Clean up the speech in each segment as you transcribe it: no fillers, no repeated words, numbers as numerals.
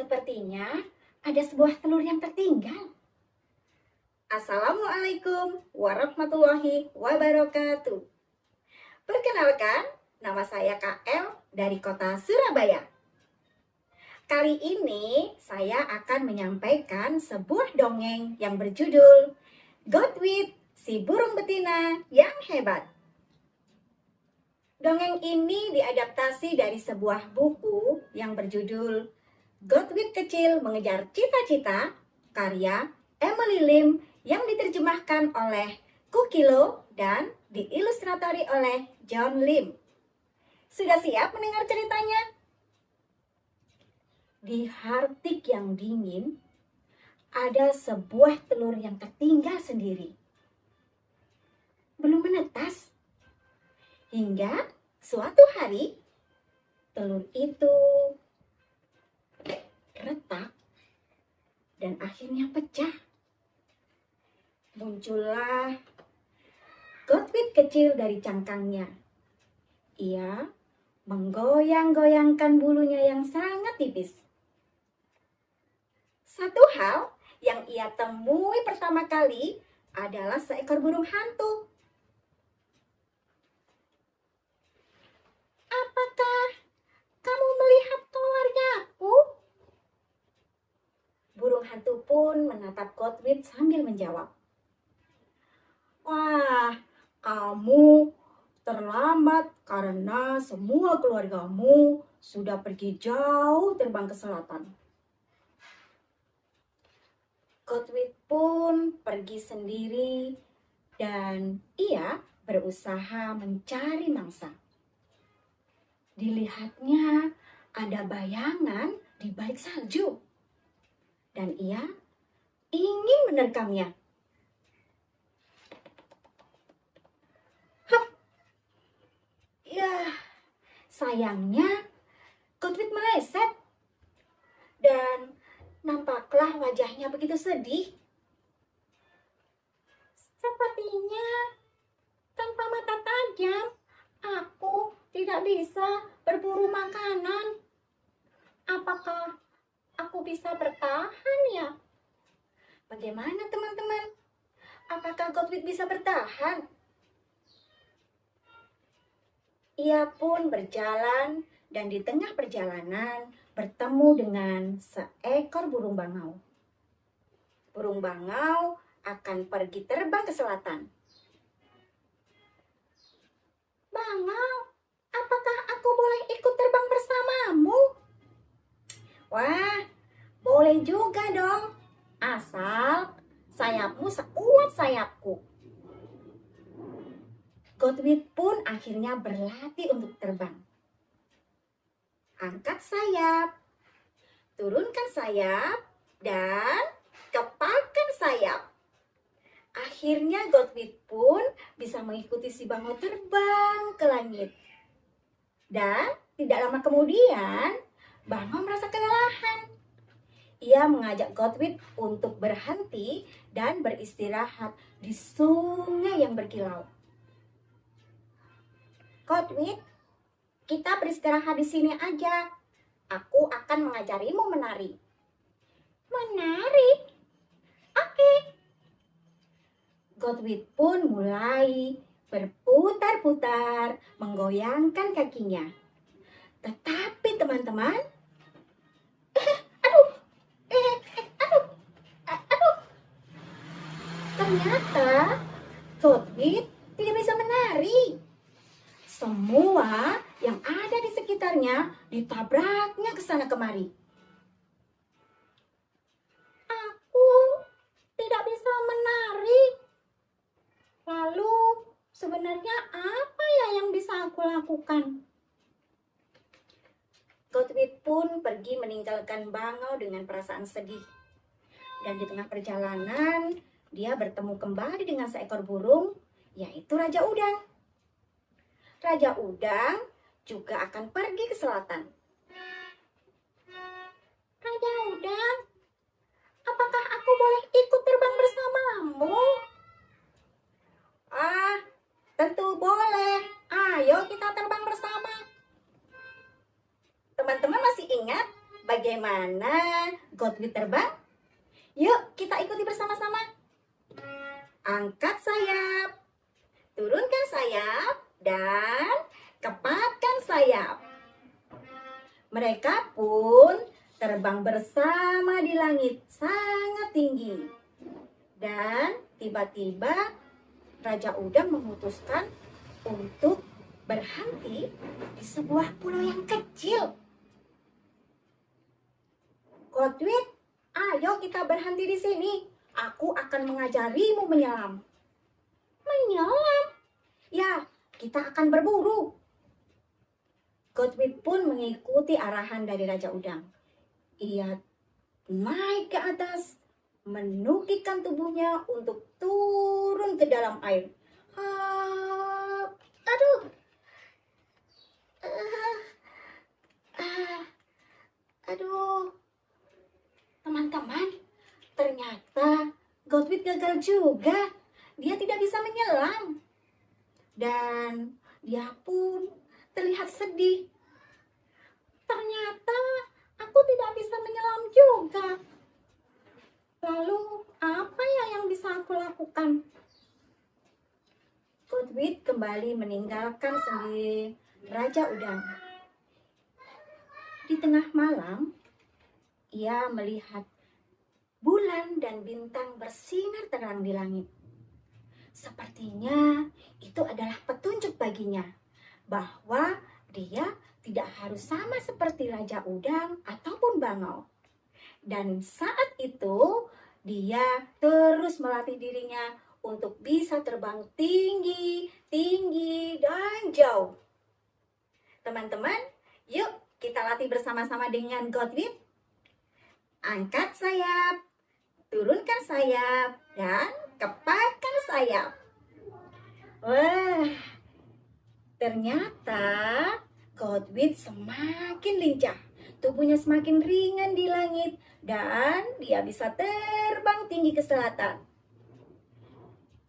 Sepertinya ada sebuah telur yang tertinggal. Assalamualaikum warahmatullahi wabarakatuh. Perkenalkan, nama saya KL dari kota Surabaya. Kali ini saya akan menyampaikan sebuah dongeng yang berjudul Godwit, si burung betina yang hebat. Dongeng ini diadaptasi dari sebuah buku yang berjudul Godwit Kecil Mengejar Cita-Cita, karya Emily Lim yang diterjemahkan oleh Kukilo dan diilustratori oleh John Lim. Sudah siap mendengar ceritanya? Di Hartik yang dingin, ada sebuah telur yang tertinggal sendiri. Belum menetas. Hingga suatu hari, telur itu retak dan akhirnya pecah. Muncullah Godwit kecil dari cangkangnya. Ia menggoyang-goyangkan bulunya yang sangat tipis. Satu hal yang ia temui pertama kali adalah seekor burung hantu. "Apakah kamu melihat keluargaku?" Burung hantu pun menatap Godwit sambil menjawab. "Wah, kamu terlambat karena semua keluargamu sudah pergi jauh terbang ke selatan." Godwit pun pergi sendiri dan ia berusaha mencari mangsa. Dilihatnya ada bayangan di balik salju dan ia ingin menerkamnya. Ya, sayangnya Godwit meleset dan nampaklah wajahnya begitu sedih. "Sepertinya tanpa mata tajam, aku tidak bisa berburu makanan. Apakah aku bisa bertahan ya?" Bagaimana teman-teman? Apakah Godwit bisa bertahan? Ia pun berjalan dan di tengah perjalanan bertemu dengan seekor burung bangau. Burung bangau akan pergi terbang ke selatan. "Bangau, apakah aku boleh ikut terbang bersamamu?" "Wah, boleh juga dong, asal sayapmu sekuat sayapku." Godwit pun akhirnya berlatih untuk terbang. Angkat sayap, turunkan sayap, dan kepalkan sayap. Akhirnya Godwit pun bisa mengikuti si bangau terbang ke langit. Dan tidak lama kemudian, bangau merasa kelelahan. Ia mengajak Godwit untuk berhenti dan beristirahat di sungai yang berkilau. "Godwit, kita beristirahat di sini aja. Aku akan mengajarimu menari." "Menari? Oke." Godwit pun mulai berputar-putar, menggoyangkan kakinya. Tetapi teman-teman, ternyata Godwit tidak bisa menari. Semua yang ada di sekitarnya ditabraknya ke sana kemari. "Aku tidak bisa menari. Lalu sebenarnya apa ya yang bisa aku lakukan?" Godwit pun pergi meninggalkan bangau dengan perasaan sedih. Dan di tengah perjalanan, dia bertemu kembali dengan seekor burung, yaitu Raja Udang. Raja Udang juga akan pergi ke selatan. "Raja Udang, apakah aku boleh ikut terbang bersamamu?" "Ah, tentu boleh. Ayo kita terbang bersama." Teman-teman masih ingat bagaimana Godwit terbang? Yuk kita ikuti bersama-sama. Angkat sayap, turunkan sayap, dan kepakkan sayap. Mereka pun terbang bersama di langit sangat tinggi. Dan tiba-tiba Raja Udang memutuskan untuk berhenti di sebuah pulau yang kecil. Godwit, ayo kita berhenti di sini. Aku akan mengajarimu menyelam. Menyelam? Ya, kita akan berburu. Godwit pun mengikuti arahan dari Raja Udang. Ia naik ke atas, menukikkan tubuhnya untuk turun ke dalam air. Aduh. Aduh. Teman-teman, ternyata Godwit gagal juga. Dia tidak bisa menyelam. Dan dia pun terlihat sedih. Ternyata aku tidak bisa menyelam juga. Lalu, apa ya yang bisa aku lakukan? Godwit kembali meninggalkan sendiri Raja Udang. Di tengah malam, ia melihat bulan dan bintang bersinar terang di langit. Sepertinya itu adalah petunjuk baginya bahwa dia tidak harus sama seperti Raja Udang ataupun Bangau. Dan saat itu dia terus melatih dirinya untuk bisa terbang tinggi, tinggi, dan jauh. Teman-teman, yuk kita latih bersama-sama dengan Godwit. Angkat sayap, turunkan sayap, dan kepakkan sayap. Wah, ternyata Godwit semakin lincah. Tubuhnya semakin ringan di langit dan dia bisa terbang tinggi ke selatan.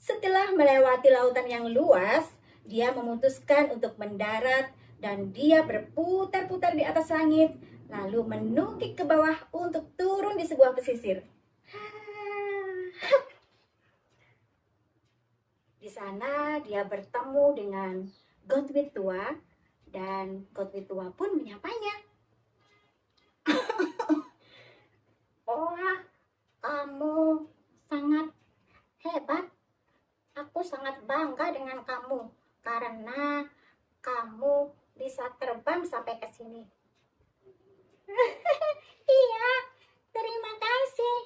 Setelah melewati lautan yang luas, dia memutuskan untuk mendarat dan dia berputar-putar di atas langit, lalu menukik ke bawah untuk turun di sebuah pesisir. Di sana dia bertemu dengan Godwit tua dan Godwit tua pun menyapanya. Wah, kamu sangat hebat. Aku sangat bangga dengan kamu karena kamu bisa terbang sampai ke sini. Iya, terima kasih.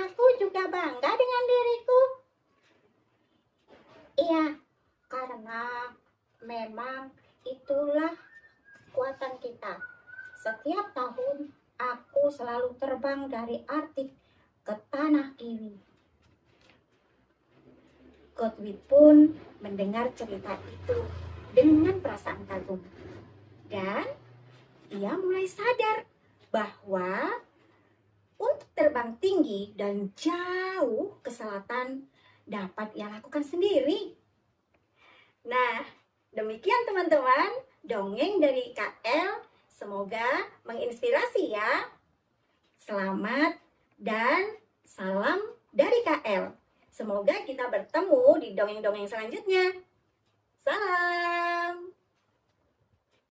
Aku juga bangga dengan diriku. Iya, karena memang itulah kekuatan kita. Setiap tahun aku selalu terbang dari Arktik ke tanah Kiwi. Godwit pun mendengar cerita itu dengan perasaan kagum. Dan ia mulai sadar bahwa untuk terbang tinggi dan jauh ke selatan dapat ia lakukan sendiri. Nah, demikian teman-teman dongeng dari Kak El. Semoga menginspirasi ya. Selamat dan salam dari Kak El. Semoga kita bertemu di dongeng-dongeng selanjutnya. Salam.